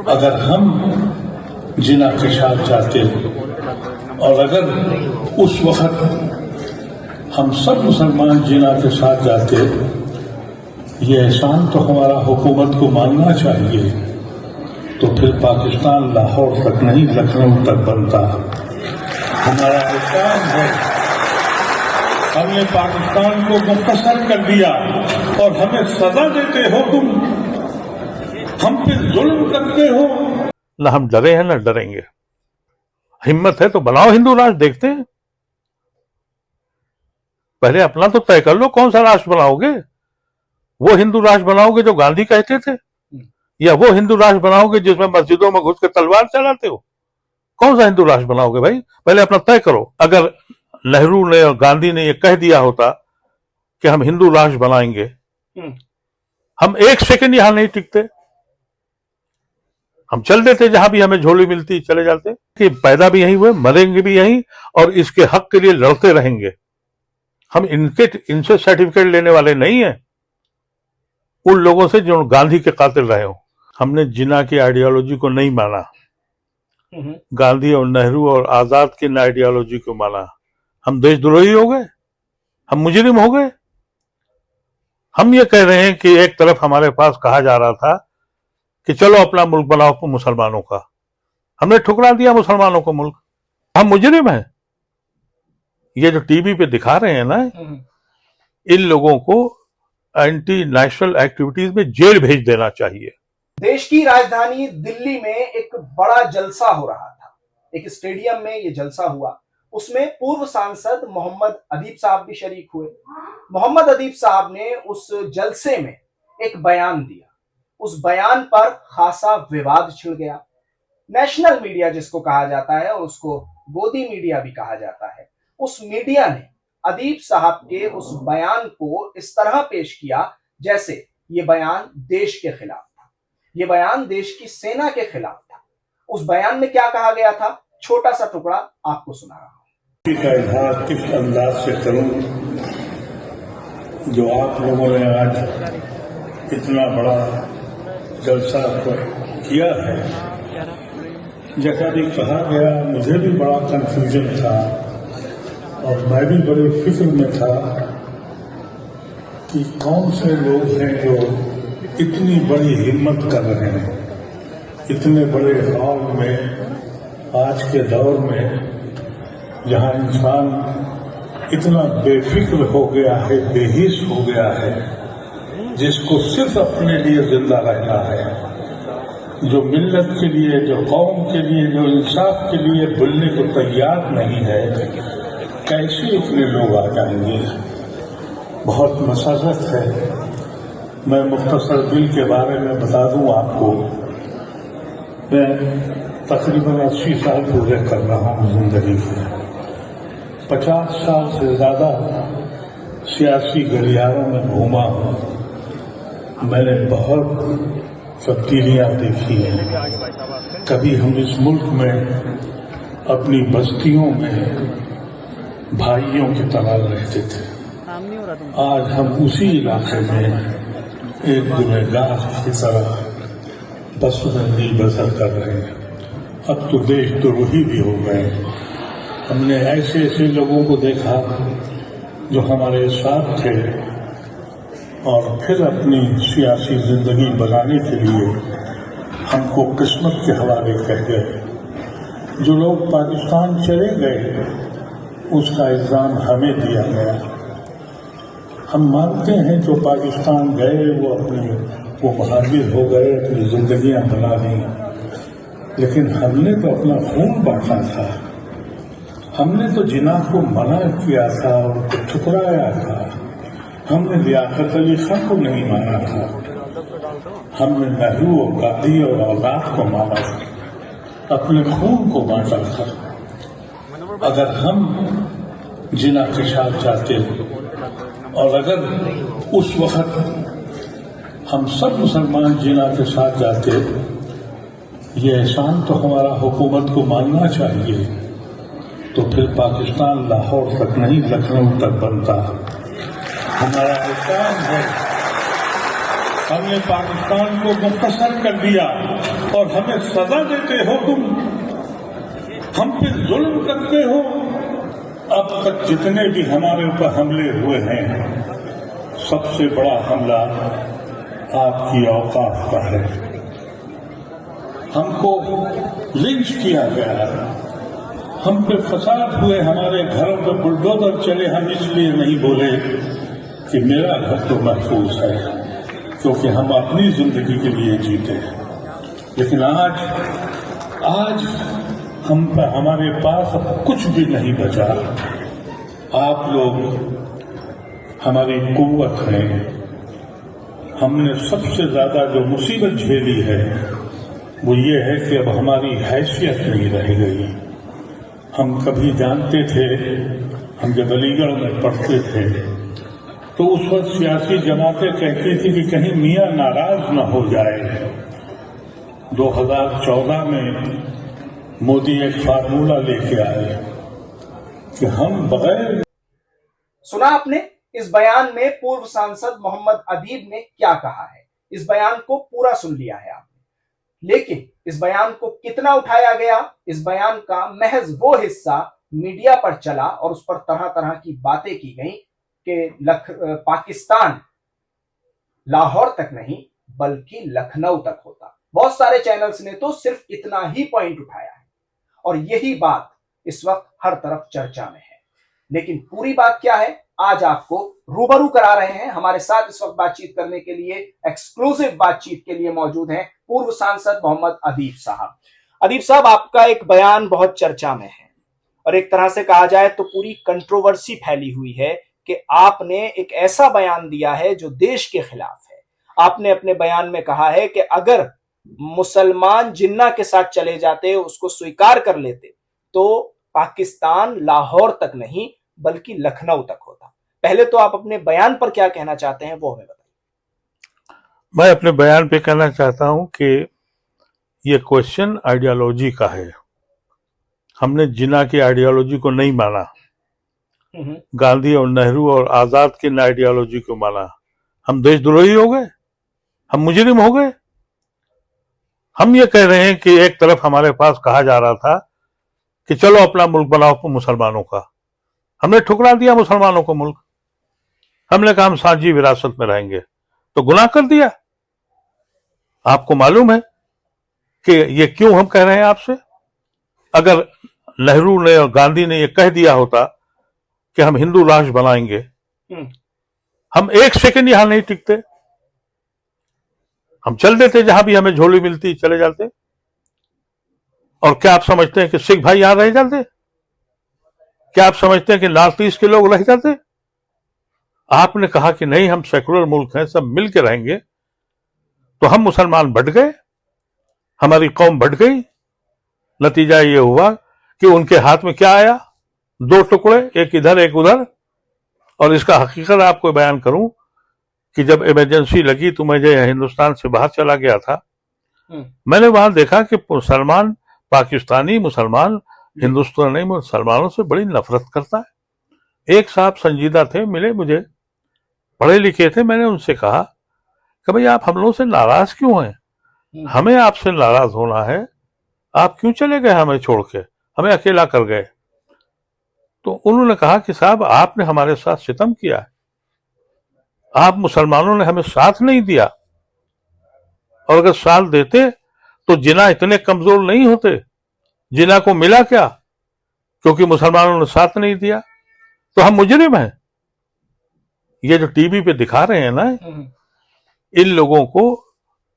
अगर हम जिना के साथ जाते और अगर उस वक्त हम सब मुसलमान जिना के साथ जाते, ये एहसान तो हमारा हुकूमत को मानना चाहिए। तो फिर पाकिस्तान लाहौर तक नहीं लखनऊ तक बनता। हमारा एहसान है, हमने पाकिस्तान को मुख्तसर कर दिया और हमें सजा देते हो तुम, हम पे जुल्म करते हो। ना हम डरे हैं ना डरेंगे। हिम्मत है तो बनाओ हिंदू राष्ट्र, देखते हैं। पहले अपना तो तय कर लो कौन सा राष्ट्र बनाओगे। वो हिंदू राष्ट्र बनाओगे जो गांधी कहते थे, या वो हिंदू राष्ट्र बनाओगे जिसमें मस्जिदों में घुस के तलवार चलाते हो? कौन सा हिंदू राष्ट्र बनाओगे भाई? पहले अपना तय करो। अगर नेहरू ने और गांधी ने ये कह दिया होता कि हम हिंदू राष्ट्र बनाएंगे, हम एक सेकंड यहां नहीं टिकते, हम चल देते, जहां भी हमें झोली मिलती चले जाते। कि पैदा भी यहीं हुए, मरेंगे भी यहीं, और इसके हक के लिए लड़ते रहेंगे। हम इनसे सर्टिफिकेट लेने वाले नहीं हैं, उन लोगों से जो गांधी के कातिल रहे हो। हमने जिन्ना की आइडियोलॉजी को नहीं माना, गांधी और नेहरू और आजाद की आइडियोलॉजी को माना। हम देशद्रोही हो गए, हम मुजरिम हो गए। हम ये कह रहे हैं कि एक तरफ हमारे पास कहा जा रहा था कि चलो अपना मुल्क बनाओ मुसलमानों का, हमने ठुकरा दिया मुसलमानों को मुल्क। हम मुजरिम हैं। ये जो टीवी पे दिखा रहे हैं ना, इन लोगों को एंटी नेशनल एक्टिविटीज में जेल भेज देना चाहिए। देश की राजधानी दिल्ली में एक बड़ा जलसा हो रहा था। एक स्टेडियम में ये जलसा हुआ, उसमें पूर्व सांसद मोहम्मद अदीब साहब भी शरीक हुए। मोहम्मद अदीब साहब ने उस जलसे में एक बयान दिया। उस बयान पर खासा विवाद छिड़ गया। नेशनल मीडिया जिसको कहा जाता है और उसको गोदी मीडिया भी कहा जाता है, उस मीडिया ने अदीब साहब के उस बयान को इस तरह पेश किया जैसे ये बयान देश के खिलाफ था, ये बयान देश की सेना के खिलाफ था। उस बयान में क्या कहा गया था, छोटा सा टुकड़ा आपको सुना रहा हूं। का इजहार किस अंदाज से करूं जो आप लोगों ने आज इतना बड़ा जलसा किया है। जैसा भी कहा गया, मुझे भी बड़ा कंफ्यूजन था और मैं भी बड़े फिक्र में था कि कौन से लोग हैं जो इतनी बड़ी हिम्मत कर रहे हैं, इतने बड़े हॉल में, आज के दौर में जहां इंसान इतना बेफिक्र हो गया है, बेहिस हो गया है, जिसको सिर्फ अपने लिए जिंदा रहना है, जो मिल्लत के लिए, जो कौम के लिए, जो इंसाफ के लिए बोलने को तैयार नहीं है, कैसे इतने लोग आ जाएंगे? बहुत मसरत है। मैं मुख्तसर बिल के बारे में बता दूं आपको। मैं तकरीबन 80 साल पूरे कर रहा हूं जिंदगी के। 50 साल से ज्यादा सियासी गलियारों में घूमा हूं। मैंने बहुत तब्दीलियां देखी हैं। कभी हम इस मुल्क में अपनी बस्तियों में भाइयों की तरह रहते थे, आज हम उसी इलाके में एक गुनहगार की तरह बस जिंदगी बसर कर रहे हैं। अब तो देशद्रोही भी हो गए। हमने ऐसे ऐसे लोगों को देखा जो हमारे साथ थे और फिर अपनी सियासी जिंदगी बनाने के लिए हमको किस्मत के हवाले कह गए। जो लोग पाकिस्तान चले गए, उसका इल्जाम हमें दिया गया। हम मानते हैं जो पाकिस्तान गए वो महावीर हो गए, अपनी जिंदगियां बना ली, लेकिन हमने तो अपना खून बांटा था। हमने तो जिना को मना किया था और उसको ठुकराया था। हमने लियाकत अली खान को नहीं माना था। हमने नेहरू और गांधी और आजाद को माना था, अपने खून को बांटा था। अगर हम जिना के साथ जाते और अगर उस वक्त हम सब मुसलमान जिना के साथ जाते, ये एहसान तो हमारा हुकूमत को मानना चाहिए। तो फिर पाकिस्तान लाहौर तक नहीं लखनऊ तक बनता। हमारा एहसान है, हमने पाकिस्तान को मुख्तसर कर दिया और हमें सजा देते हो तुम, हम पे जुल्म करते हो। अब तक जितने भी हमारे ऊपर हमले हुए हैं, सबसे बड़ा हमला आपकी औकात का है। हमको लिंच किया गया, हम पे फसाद हुए, हमारे घरों पर बुलडोजर चले। हम इसलिए नहीं बोले कि मेरा घर तो महफूज है, क्योंकि हम अपनी जिंदगी के लिए जीते हैं। लेकिन आज हमारे पास अब कुछ भी नहीं बचा। आप लोग हमारी कुव्वत हैं। हमने सबसे ज्यादा जो मुसीबत झेली है वो ये है कि अब हमारी हैसियत नहीं रह गई। हम कभी जानते थे, हम जब अलीगढ़ में पढ़ते थे तो उस वक्त सियासी जमातें कहती थी कि कहीं मियां नाराज न हो जाए। 2014 में मोदी एक फार्मूला लेके आए कि हम बगैर। सुना आपने इस बयान में पूर्व सांसद मोहम्मद अदीब ने क्या कहा है। इस बयान को पूरा सुन लिया है आपने, लेकिन इस बयान को कितना उठाया गया, इस बयान का महज वो हिस्सा मीडिया पर चला और उस पर तरह तरह की बातें की गई कि पाकिस्तान लाहौर तक नहीं बल्कि लखनऊ तक होता। बहुत सारे चैनल्स ने तो सिर्फ इतना ही पॉइंट उठाया है और यही बात इस वक्त हर तरफ चर्चा में है। लेकिन पूरी बात क्या है, आज आपको रूबरू करा रहे हैं। हमारे साथ इस वक्त बातचीत करने के लिए, एक्सक्लूसिव बातचीत के लिए मौजूद हैं पूर्व सांसद मोहम्मद अदीब साहब। अदीब साहब, आपका एक बयान बहुत चर्चा में है और एक तरह से कहा जाए तो पूरी कंट्रोवर्सी फैली हुई है कि आपने एक ऐसा बयान दिया है जो देश के खिलाफ है। आपने अपने बयान में कहा है कि अगर मुसलमान जिन्ना के साथ चले जाते, उसको स्वीकार कर लेते, तो पाकिस्तान लाहौर तक नहीं बल्कि लखनऊ तक होता। पहले तो आप अपने बयान पर क्या कहना चाहते हैं वो हमें बताइए। मैं अपने बयान पे कहना चाहता हूं कि ये क्वेश्चन आइडियोलॉजी का है। हमने जिन्ना की आइडियोलॉजी को नहीं माना, गांधी और नेहरू और आजाद की आइडियोलॉजी को माना। हम देशद्रोही हो गए, हम मुजरिम हो गए। हम ये कह रहे हैं कि एक तरफ हमारे पास कहा जा रहा था कि चलो अपना मुल्क बनाओ मुसलमानों का, हमने ठुकरा दिया मुसलमानों को मुल्क। हमने कहा हम साझी विरासत में रहेंगे, तो गुनाह कर दिया। आपको मालूम है कि ये क्यों हम कह रहे हैं आपसे। अगर नेहरू ने और गांधी ने ये कह दिया होता कि हम हिंदू राष्ट्र बनाएंगे, हम एक सेकंड यहां नहीं टिकते, हम चल देते, जहां भी हमें झोली मिलती चले जाते। और क्या आप समझते हैं कि सिख भाई यहां रह जाते? क्या आप समझते हैं कि नॉर्थ ईस्ट के लोग रह जाते? आपने कहा कि नहीं, हम सेकुलर मुल्क हैं, सब मिल के रहेंगे। तो हम मुसलमान बढ़ गए, हमारी कौम बढ़ गई। नतीजा ये हुआ कि उनके हाथ में क्या आया, दो टुकड़े, एक इधर एक उधर। और इसका हकीकत आपको बयान करूं कि जब इमरजेंसी लगी तो मैं जो हिंदुस्तान से बाहर चला गया था, मैंने वहां देखा कि मुसलमान, पाकिस्तानी मुसलमान हिंदुस्तानी मुसलमानों से बड़ी नफरत करता है। एक साहब संजीदा थे, मिले मुझे, पढ़े लिखे थे। मैंने उनसे कहा कि भाई आप हम लोगों से नाराज क्यों हैं? हमें आपसे नाराज होना है, आप क्यों चले गए हमें छोड़ के, हमें अकेला कर गए? तो उन्होंने कहा कि साहब आपने हमारे साथ सितम किया है, आप मुसलमानों ने हमें साथ नहीं दिया, और अगर साथ देते तो जिना इतने कमजोर नहीं होते। जिना को मिला क्या? क्योंकि मुसलमानों ने साथ नहीं दिया, तो हम मुजरिम हैं। ये जो टीवी पे दिखा रहे हैं ना, इन लोगों को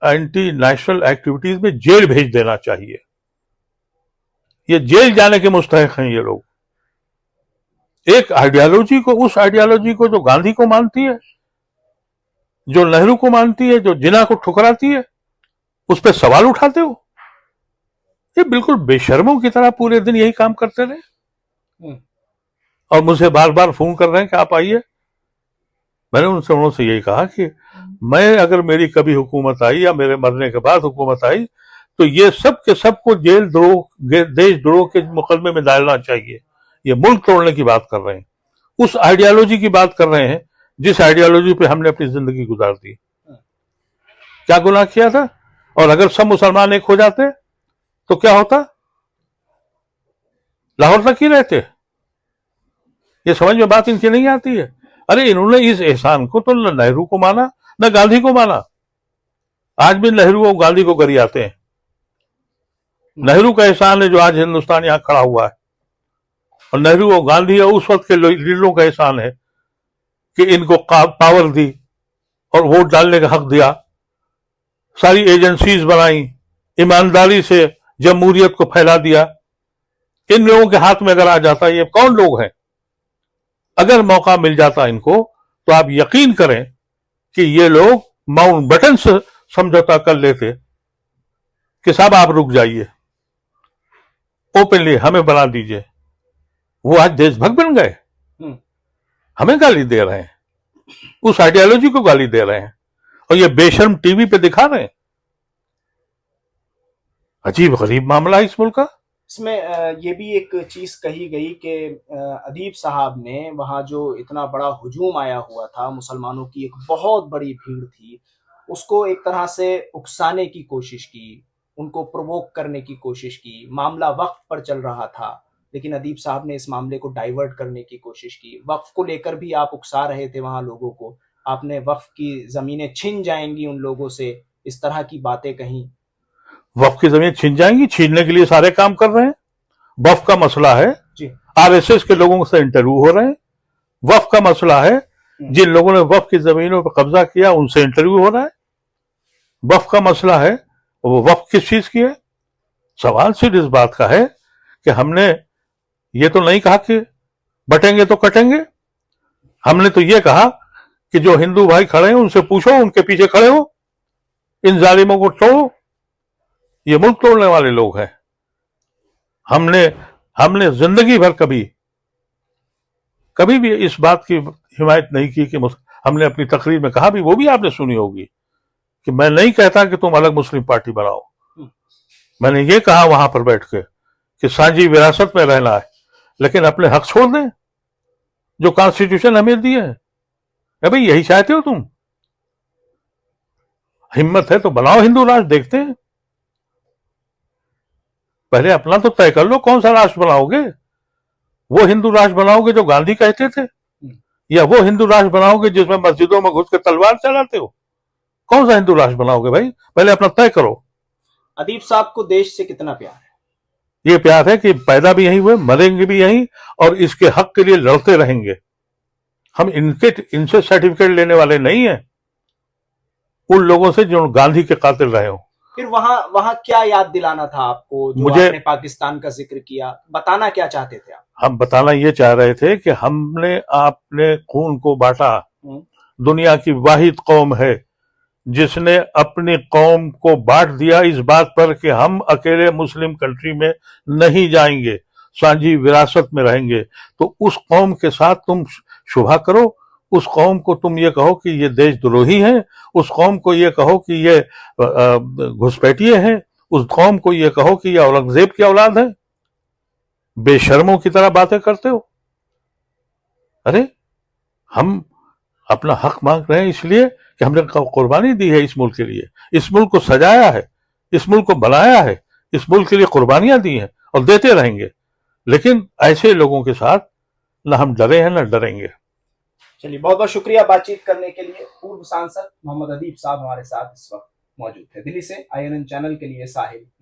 एंटी नेशनल एक्टिविटीज में जेल भेज देना चाहिए। ये जेल जाने के मुस्तहिक हैं ये लोग। एक आइडियोलॉजी को, उस आइडियोलॉजी को जो गांधी को मानती है, जो नेहरू को मानती है, जो जिना को ठुकराती है, उस पर सवाल उठाते हो। ये बिल्कुल बेशर्मों की तरह पूरे दिन यही काम करते रहे और मुझे बार बार फोन कर रहे हैं कि आप आइए। मैंने उनसे यही कहा कि मैं, अगर मेरी कभी हुकूमत आई या मेरे मरने के बाद हुकूमत आई, तो ये सब के सबको जेल द्रोह, देशद्रोह के मुकदमे में डालना चाहिए। ये मुल्क तोड़ने की बात कर रहे हैं, उस आइडियोलॉजी की बात कर रहे हैं जिस आइडियोलॉजी पे हमने अपनी जिंदगी गुजार दी। क्या गुनाह किया था? और अगर सब मुसलमान एक हो जाते तो क्या होता? लाहौर तक ही रहते। ये समझ में बात इनकी नहीं आती है। अरे इन्होंने इस एहसान को तो न नेहरू को माना न गांधी को माना। आज भी नेहरू और गांधी को गरियाते हैं। नेहरू का एहसान है जो आज हिंदुस्तान यहां खड़ा हुआ है, और नेहरू और गांधी और उस वक्त के लीडरों का एहसान है कि इनको पावर दी और वोट डालने का हक दिया, सारी एजेंसीज बनाई, ईमानदारी से जमहूरियत को फैला दिया। इन लोगों के हाथ में अगर आ जाता, ये कौन लोग हैं, अगर मौका मिल जाता इनको, तो आप यकीन करें कि ये लोग माउंटबेटन से समझौता कर लेते कि साहब आप रुक जाइए, ओपनली हमें बना दीजिए। वो आज देशभक्त बन गए, हमें गाली दे रहे हैं, उस आइडियोलॉजी को गाली दे रहे हैं, और ये बेशर्म टीवी पे दिखा रहे हैं। अजीब गरीब मामला है इस मुल्क का। इसमें ये भी एक चीज कही गई कि अदीब साहब ने वहां जो इतना बड़ा हुजूम आया हुआ था, मुसलमानों की एक बहुत बड़ी भीड़ थी, उसको एक तरह से उकसाने की कोशिश की, उनको प्रोवोक करने की कोशिश की। मामला वक्फ पर चल रहा था, लेकिन अदीब साहब ने इस मामले को डाइवर्ट करने की कोशिश की। वक्फ को लेकर भी आप उकसा रहे थे वहां लोगों को, आपने वक्फ की जमीनें छिन जाएंगी उन लोगों से, इस तरह की बातें कही। वक्फ की जमीन छीन जाएंगी, छीनने के लिए सारे काम कर रहे हैं। वक्फ का मसला है, जी आरएसएस के लोगों से इंटरव्यू हो रहे हैं। वक्फ का मसला है, जिन लोगों ने वक्फ की जमीनों पर कब्जा किया उनसे इंटरव्यू हो रहा है। वक्फ का मसला है, वो वक्फ किस चीज की है? सवाल सिर्फ इस बात का है कि हमने ये तो नहीं कहा कि बटेंगे तो कटेंगे। हमने तो ये कहा कि जो हिंदू भाई खड़े हैं उनसे पूछो, उनके पीछे खड़े हो, इन जालिमों को तोड़ो। ये मुल्क तोड़ने वाले लोग हैं। हमने जिंदगी भर कभी भी इस बात की हिमायत नहीं की कि हमने अपनी तकरीर में कहा भी, वो भी आपने सुनी होगी, कि मैं नहीं कहता कि तुम अलग मुस्लिम पार्टी बनाओ। मैंने ये कहा वहां पर बैठ के कि साझी विरासत में रहना है, लेकिन अपने हक छोड़ दें जो कॉन्स्टिट्यूशन हमें दिए है। भाई यही चाहते हो तुम? हिम्मत है तो बनाओ हिंदू राष्ट्र, देखते हैं। पहले अपना तो तय कर लो कौन सा राष्ट्र बनाओगे। वो हिंदू राष्ट्र बनाओगे जो गांधी कहते थे, या वो हिंदू राष्ट्र बनाओगे जिसमें मस्जिदों में घुस के तलवार चलाते हो? कौन सा हिंदू राष्ट्र बनाओगे भाई? पहले अपना तय करो। अदीब साहब को देश से कितना प्यार है? ये प्यार है कि पैदा भी यहीं हुए, मरेंगे भी यहीं, और इसके हक के लिए लड़ते रहेंगे। हम इनसे सर्टिफिकेट लेने वाले नहीं है, उन लोगों से जो गांधी के कातिल रहे हो। फिर वहां क्या याद दिलाना था आपको, जो आपने पाकिस्तान का जिक्र किया? बताना क्या चाहते थे आप? हम बताना ये चाह रहे थे कि हमने आपने खून को बांटा। दुनिया की वाहिद कौम है जिसने अपनी कौम को बांट दिया इस बात पर कि हम अकेले मुस्लिम कंट्री में नहीं जाएंगे, साझी विरासत में रहेंगे। तो उस कौम के साथ तुम शुभा करो, उस कौम को तुम ये कहो कि ये देशद्रोही हैं, उस कौम को ये कहो कि ये घुसपैठिए हैं, उस कौम को ये कहो कि ये औरंगजेब की औलाद है। बेशर्मों की तरह बातें करते हो। अरे हम अपना हक मांग रहे हैं इसलिए कि हमने कुर्बानी दी है इस मुल्क के लिए, इस मुल्क को सजाया है, इस मुल्क को बनाया है, इस मुल्क के लिए कुर्बानियां दी हैं और देते रहेंगे। लेकिन ऐसे लोगों के साथ न हम डरे हैं न डरेंगे। चलिए, बहुत बहुत शुक्रिया बातचीत करने के लिए। पूर्व सांसद मोहम्मद अदीब साहब हमारे साथ इस वक्त मौजूद थे। दिल्ली से INN चैनल के लिए साहिल।